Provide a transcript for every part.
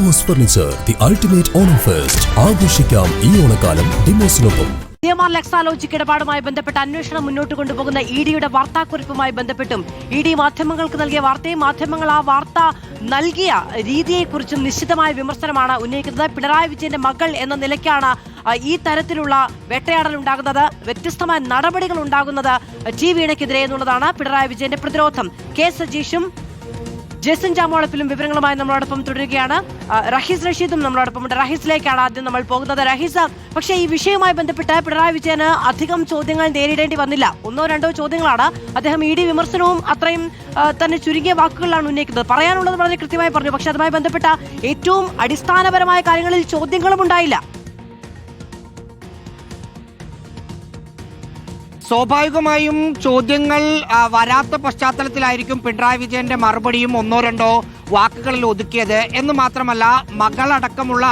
Demos furniture, the ultimate Onam fest. ആഘോഷിക്കാം ഈ ഓണക്കാലം ഡിമോസിനൊപ്പം. ലെക്സാലോജിക് ഇടപാടുമായി ബന്ധപ്പെട്ട അന്വേഷണം മുന്നോട്ട് കൊണ്ടുപോകുന്ന ഇഡിയുടെ വാർത്താക്കുറിപ്പുമായി ബന്ധപ്പെട്ടും ഇഡി മാധ്യമങ്ങൾക്ക് നൽകിയ വാർത്തയും മാധ്യമങ്ങൾ ആ വാർത്ത നൽകിയ രീതിയെക്കുറിച്ചും നിശ്ചിതമായ വിമർശനമാണ് ഉന്നയിക്കുന്നത്. പിണറായി വിജയന്റെ മകൾ എന്ന നിലയ്ക്കാണ് ഈ തരത്തിലുള്ള വേട്ടയാടൽ ഉണ്ടാകുന്നത്, വ്യത്യസ്തമായ നടപടികൾ ഉണ്ടാകുന്നത് ടി വീണയ്ക്കെതിരെ എന്നുള്ളതാണ് പിണറായി വിജയന്റെ പ്രതിരോധം. കെ സജീഷും ജെസിൻ ജാമോളപ്പിലും വിവരങ്ങളുമായി നമ്മളോടൊപ്പം തുടരുകയാണ്. റഹീസ് റഷീദും നമ്മളോടൊപ്പമുണ്ട്. റഹീസിലേക്കാണ് ആദ്യം നമ്മൾ പോകുന്നത്. റഹീസ്, പക്ഷേ ഈ വിഷയവുമായി ബന്ധപ്പെട്ട് പിണറായി വിജയന് അധികം ചോദ്യങ്ങൾ നേരിടേണ്ടി വന്നില്ല. 1-2 ചോദ്യങ്ങളാണ്. അദ്ദേഹം ഇ ഡി വിമർശനവും അത്രയും തന്നെ ചുരുങ്ങിയ വാക്കുകളിലാണ് ഉന്നയിക്കുന്നത്. പറയാനുള്ളത് വളരെ കൃത്യമായി പറഞ്ഞു. പക്ഷെ അതുമായി ബന്ധപ്പെട്ട ഏറ്റവും അടിസ്ഥാനപരമായ കാര്യങ്ങളിൽ ചോദ്യങ്ങളും ഉണ്ടായില്ല. സ്വാഭാവികമായും ചോദ്യങ്ങൾ വരാത്ത പശ്ചാത്തലത്തിലായിരിക്കും പിണറായി വിജയന്റെ മറുപടിയും 1-2 വാക്കുകളിൽ ഒതുക്കിയത് എന്ന് മാത്രമല്ല, മകളടക്കമുള്ള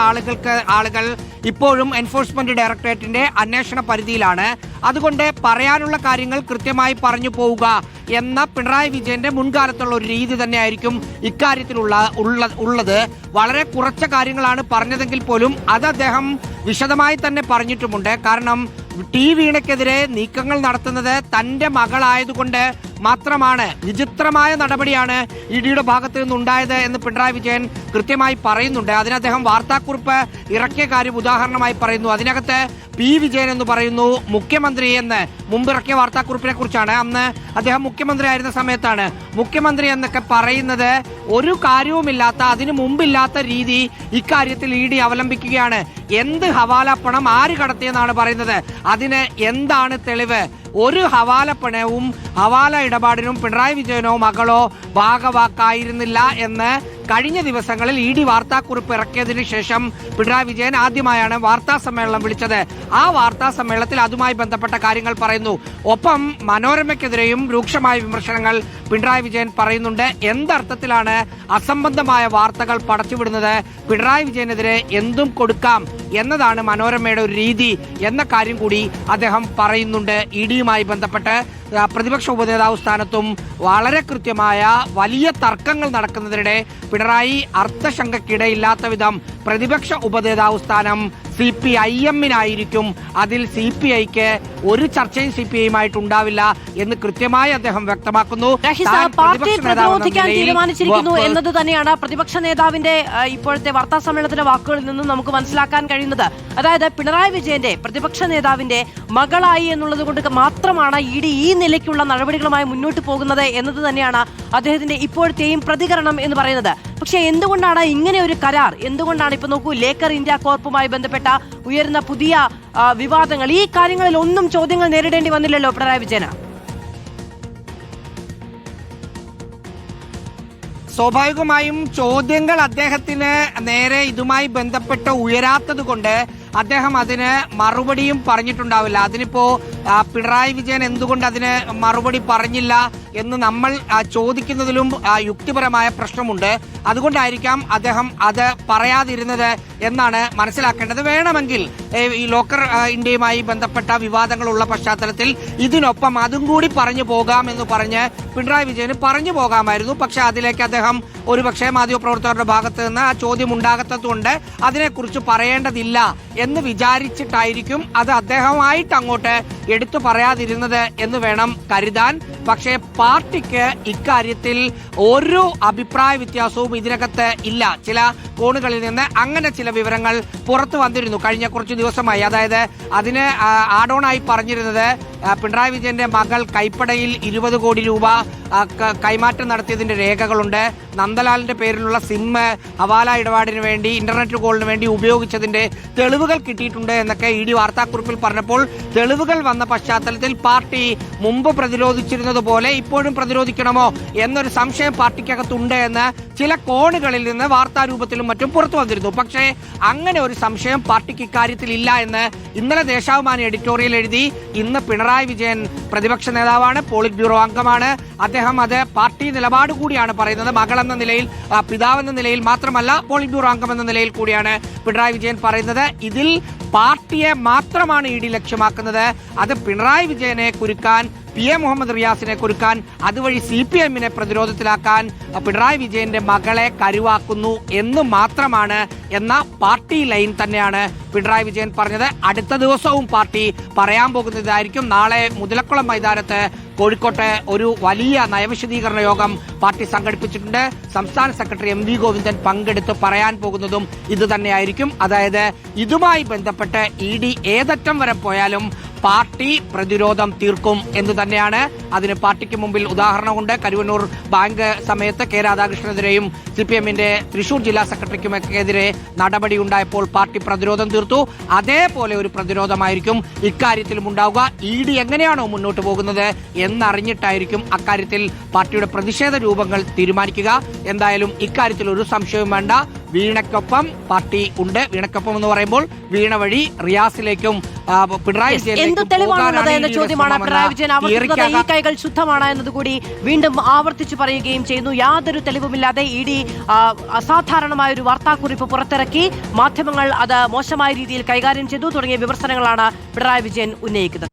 ആളുകൾ ഇപ്പോഴും എൻഫോഴ്സ്മെന്റ് ഡയറക്ടറേറ്റിന്റെ അന്വേഷണ പരിധിയിലാണ്. അതുകൊണ്ട് പറയാനുള്ള കാര്യങ്ങൾ കൃത്യമായി പറഞ്ഞു പോവുക എന്ന പിണറായി വിജയന്റെ മുൻകാലത്തുള്ള ഒരു രീതി തന്നെയായിരിക്കും ഉള്ളത്. വളരെ കുറച്ച കാര്യങ്ങളാണ് പറഞ്ഞതെങ്കിൽ പോലും അത് അദ്ദേഹം വിശദമായി തന്നെ പറഞ്ഞിട്ടുമുണ്ട്. കാരണം ടി വീണയ്ക്കെതിരെ നീക്കങ്ങൾ നടത്തുന്നത് തന്റെ മകളായതുകൊണ്ട് മാത്രമാണ്, വിചിത്രമായ നടപടിയാണ് ഇഡിയുടെ ഭാഗത്ത് നിന്നുണ്ടായത് എന്ന് പിണറായി വിജയൻ കൃത്യമായി പറയുന്നുണ്ട്. അതിന് അദ്ദേഹം വാർത്താക്കുറിപ്പ് ഇറക്കിയ കാര്യം ഉദാഹരണമായി പറയുന്നു. അതിനകത്ത് പി വിജയൻ എന്ന് പറയുന്നു മുഖ്യമന്ത്രി എന്ന് മുമ്പിറക്കിയ വാർത്താക്കുറിപ്പിനെ കുറിച്ചാണ്. അന്ന് അദ്ദേഹം മുഖ്യമന്ത്രി ആയിരുന്ന സമയത്താണ്. മുഖ്യമന്ത്രി എന്നൊക്കെ പറയുന്നത് ഒരു കാര്യവുമില്ലാത്ത, അതിനു മുമ്പില്ലാത്ത രീതി ഇക്കാര്യത്തിൽ ഇ ഡി അവലംബിക്കുകയാണ്. എന്ത് ഹവാല പണം ആര് കടത്തിയെന്നാണ് പറയുന്നത്? അതിന് എന്താണ് തെളിവ്? ഒരു ഹവാല പണവും ഹവാല ഇടപാടിനും പിണറായി വിജയനോ മകളോ ഭാഗവാക്കായിരുന്നില്ല എന്ന് കഴിഞ്ഞ ദിവസങ്ങളിൽ ഇ ഡി വാർത്താക്കുറിപ്പ് ഇറക്കിയതിനു ശേഷം പിണറായി വിജയൻ ആദ്യമായാണ് വാർത്താ സമ്മേളനം വിളിച്ചത്. ആ വാർത്താ സമ്മേളനത്തിൽ അതുമായി ബന്ധപ്പെട്ട കാര്യങ്ങൾ പറയുന്നു. ഒപ്പം മനോരമയ്ക്കെതിരെയും രൂക്ഷമായ വിമർശനങ്ങൾ പിണറായി വിജയൻ പറയുന്നുണ്ട്. എന്തർത്ഥത്തിലാണ് അസംബന്ധമായ വാർത്തകൾ പടച്ചുവിടുന്നത്? പിണറായി വിജയനെതിരെ എന്തും കൊടുക്കാം എന്നതാണ് മനോരമയുടെ ഒരു രീതി എന്ന കാര്യം കൂടി അദ്ദേഹം പറയുന്നുണ്ട്. ഇ ഡിയുമായി ബന്ധപ്പെട്ട് പ്രതിപക്ഷ ഉപനേതാവ് സ്ഥാനത്തും വളരെ കൃത്യമായ വലിയ തർക്കങ്ങൾ നടക്കുന്നതിനിടെ പിണറായി അർത്ഥശങ്കയ്ക്കിടയില്ലാത്ത വിധം പ്രതിപക്ഷ ഉപനേതാവ് സ്ഥാനം CPIM-നായിരിക്കും. അതിൽ CPIക്ക് ഒരു ചർച്ചയും CPIയുമായിട്ട് ഉണ്ടാവില്ല എന്ന് കൃത്യമായി അദ്ദേഹം വ്യക്തമാക്കുന്നു. പാർട്ടി പ്രതിരോധിക്കാൻ തീരുമാനിച്ചിരിക്കുന്നു എന്നത് തന്നെയാണ് പ്രതിപക്ഷ നേതാവിന്റെ ഇപ്പോഴത്തെ വാർത്താ സമ്മേളനത്തിന്റെ വാക്കുകളിൽ നിന്നും നമുക്ക് മനസ്സിലാക്കാൻ കഴിയുന്നത്. അതായത് പിണറായി വിജയന്റെ പ്രതിപക്ഷ നേതാവിന്റെ മകളായി എന്നുള്ളത് കൊണ്ട് മാത്രമാണ് ഇ ഡി ഈ നിലയ്ക്കുള്ള നടപടികളുമായി മുന്നോട്ട് പോകുന്നത് എന്നത് തന്നെയാണ് അദ്ദേഹത്തിന്റെ ഇപ്പോഴത്തെയും പ്രതികരണം എന്ന് പറയുന്നത്. പക്ഷെ എന്തുകൊണ്ടാണ് ഇങ്ങനെ ഒരു കരാർ? എന്തുകൊണ്ടാണ് ഇപ്പൊ നോക്കൂ, ലേക്കർ ഇന്ത്യ കോർപ്പുമായി ബന്ധപ്പെട്ട ഉയരുന്ന പുതിയ വിവാദങ്ങൾ, ഈ കാര്യങ്ങളിൽ ഒന്നും ചോദ്യങ്ങൾ നേരിടേണ്ടി വന്നില്ലല്ലോ പിണറായി വിജയന്. സ്വാഭാവികമായും ചോദ്യങ്ങൾ അദ്ദേഹത്തിന് നേരെ ഇതുമായി ബന്ധപ്പെട്ട് ഉയരാത്തത് കൊണ്ട് അദ്ദേഹം അതിന് മറുപടിയും പറഞ്ഞിട്ടുണ്ടാവില്ല. അതിനിപ്പോ പിണറായി വിജയൻ എന്തുകൊണ്ട് അതിന് മറുപടി പറഞ്ഞില്ല എന്ന് നമ്മൾ ചോദിക്കുന്നതിലും യുക്തിപരമായ പ്രശ്നമുണ്ട്. അതുകൊണ്ടായിരിക്കാം അദ്ദേഹം അത് പറയാതിരുന്നത് എന്നാണ് മനസ്സിലാക്കേണ്ടത്. വേണമെങ്കിൽ ഈ ലോക്കർ ഇന്ത്യയുമായി ബന്ധപ്പെട്ട വിവാദങ്ങളുള്ള പശ്ചാത്തലത്തിൽ ഇതിനൊപ്പം അതും കൂടി പറഞ്ഞു പോകാം എന്ന് പറഞ്ഞ് പിണറായി വിജയന് പറഞ്ഞു പോകാമായിരുന്നു. പക്ഷെ അതിലേക്ക് അദ്ദേഹം ഒരുപക്ഷെ മാധ്യമപ്രവർത്തകരുടെ ഭാഗത്ത് നിന്ന് ആ ചോദ്യം ഉണ്ടാകാത്തതുകൊണ്ട് അതിനെക്കുറിച്ച് പറയേണ്ടതില്ല എന്ന് വിചാരിച്ചിട്ടായിരിക്കും അത് അദ്ദേഹമായിട്ട് അങ്ങോട്ട് എടുത്തു പറയാതിരുന്നത് എന്ന് വേണം കരുതാൻ. പക്ഷേ പാർട്ടിക്ക് ഇക്കാര്യത്തിൽ ഒരു അഭിപ്രായ വ്യത്യാസവും ഇതിനകത്ത് ഇല്ല. ചില കോണുകളിൽ നിന്ന് അങ്ങനെ ചില വിവരങ്ങൾ പുറത്തു വന്നിരുന്നു കഴിഞ്ഞ കുറച്ച് ദിവസമായി. അതായത് അതിന് ആഡോണായി പറഞ്ഞിരുന്നത് പിണറായി വിജയന്റെ മകൾ കൈപ്പടയിൽ 20 കോടി രൂപ കൈമാറ്റം നടത്തിയതിന്റെ രേഖകളുണ്ട്. നന്ദലാലിന്റെ പേരിലുള്ള സിം ഹവാല ഇടപാടിന് വേണ്ടി, ഇന്റർനെറ്റ് കോളിന് വേണ്ടി ഉപയോഗിച്ചതിന്റെ തെളിവുകൾ കിട്ടിയിട്ടുണ്ട് എന്നൊക്കെ ഇ ഡി വാർത്താക്കുറിപ്പിൽ പറഞ്ഞപ്പോൾ തെളിവുകൾ വന്ന പശ്ചാത്തലത്തിൽ പാർട്ടി മുമ്പ് പ്രതിരോധിച്ചിരുന്നത് പോലെ ഇപ്പോഴും പ്രതിരോധിക്കണമോ എന്നൊരു സംശയം പാർട്ടിക്കകത്തുണ്ട് എന്ന് ചില കോണുകളിൽ നിന്ന് വാർത്താരൂപത്തിലും മറ്റും പുറത്തു വന്നിരുന്നു. പക്ഷേ അങ്ങനെ ഒരു സംശയം പാർട്ടിക്ക് ഇക്കാര്യത്തിൽ ഇല്ല എന്ന് ഇന്നലെ ദേശാഭിമാനി എഡിറ്റോറിയൽ എഴുതി. ഇന്ന് പിണറായി വിജയൻ പ്രതിപക്ഷ നേതാവാണ്, പോളിറ്റ് ബ്യൂറോ അംഗമാണ്. അദ്ദേഹം അത് പാർട്ടി നിലപാട് കൂടിയാണ് പറയുന്നത്. മകൾ എന്ന നിലയിൽ, പിതാവെന്ന നിലയിൽ മാത്രമല്ല, പോളിറ്റ് ബ്യൂറോ അംഗം എന്ന നിലയിൽ കൂടിയാണ് പിണറായി വിജയൻ പറയുന്നത്. ഇതിൽ പാർട്ടിയെ മാത്രമാണ് ഇ ഡി ലക്ഷ്യമാക്കുന്നത്. അത് പിണറായി വിജയനെ കുരുക്കാൻ PA മുഹമ്മദ് റിയാസിനെ കുരുക്കാൻ, അതുവഴി CPM-നെ പ്രതിരോധത്തിലാക്കാൻ പിണറായി വിജയന്റെ മകളെ കരുവാക്കുന്നു എന്ന് മാത്രമാണ് എന്ന പാർട്ടി ലൈൻ തന്നെയാണ് പിണറായി വിജയൻ പറഞ്ഞത്. അടുത്ത ദിവസവും പാർട്ടി പറയാൻ പോകുന്നതായിരിക്കും. നാളെ മുതലക്കുളം മൈതാനത്ത് കോഴിക്കോട്ട് ഒരു വലിയ നയവിശദീകരണ യോഗം പാർട്ടി സംഘടിപ്പിച്ചിട്ടുണ്ട്. സംസ്ഥാന സെക്രട്ടറി MV ഗോവിന്ദൻ പങ്കെടുത്ത് പറയാൻ പോകുന്നതും ഇത് തന്നെയായിരിക്കും. അതായത് ഇതുമായി ബന്ധപ്പെട്ട് ED ഏതറ്റം വരെ പോയാലും പാർട്ടി പ്രതിരോധം തീർക്കും എന്ന് തന്നെയാണ്. അതിന് പാർട്ടിക്ക് മുമ്പിൽ ഉദാഹരണമുണ്ട്. കരുവന്നൂർ ബാങ്ക് സമയത്ത് K രാധാകൃഷ്ണനെതിരെയും CPM-ന്റെ തൃശൂർ ജില്ലാ സെക്രട്ടറിക്കുമെതിരെ നടപടി ഉണ്ടായപ്പോൾ പാർട്ടി പ്രതിരോധം തീർത്തു. അതേപോലെ ഒരു പ്രതിരോധമായിരിക്കും ഇക്കാര്യത്തിലും ഉണ്ടാവുക. ED എങ്ങനെയാണോ മുന്നോട്ട് പോകുന്നത് എന്നറിഞ്ഞിട്ടായിരിക്കും അക്കാര്യത്തിൽ പാർട്ടിയുടെ പ്രതിഷേധ രൂപങ്ങൾ തീരുമാനിക്കുക. എന്തായാലും ഇക്കാര്യത്തിൽ ഒരു സംശയവും വേണ്ട. വീണയ്ക്കൊപ്പം പാർട്ടി ഉണ്ട്. വീണയ്ക്കൊപ്പം എന്ന് പറയുമ്പോൾ വീണ വഴി റിയാസിലേക്കും പിണറായി എന്ത് തെളിവാണുള്ളത് എന്ന ചോദ്യമാണ് പിണറായി വിജയൻ ആവർത്തിക്കുന്നത്. ഈ കൈകൾ ശുദ്ധമാണ് എന്നതുകൂടി വീണ്ടും ആവർത്തിച്ചു പറയുകയും ചെയ്യുന്നു. യാതൊരു തെളിവുമില്ലാതെ ED അസാധാരണമായ ഒരു വാർത്താക്കുറിപ്പ് പുറത്തിറക്കി, മാധ്യമങ്ങൾ അത് മോശമായ രീതിയിൽ കൈകാര്യം ചെയ്തു തുടങ്ങിയ വിമർശനങ്ങളാണ് പിണറായി വിജയൻ ഉന്നയിക്കുന്നത്.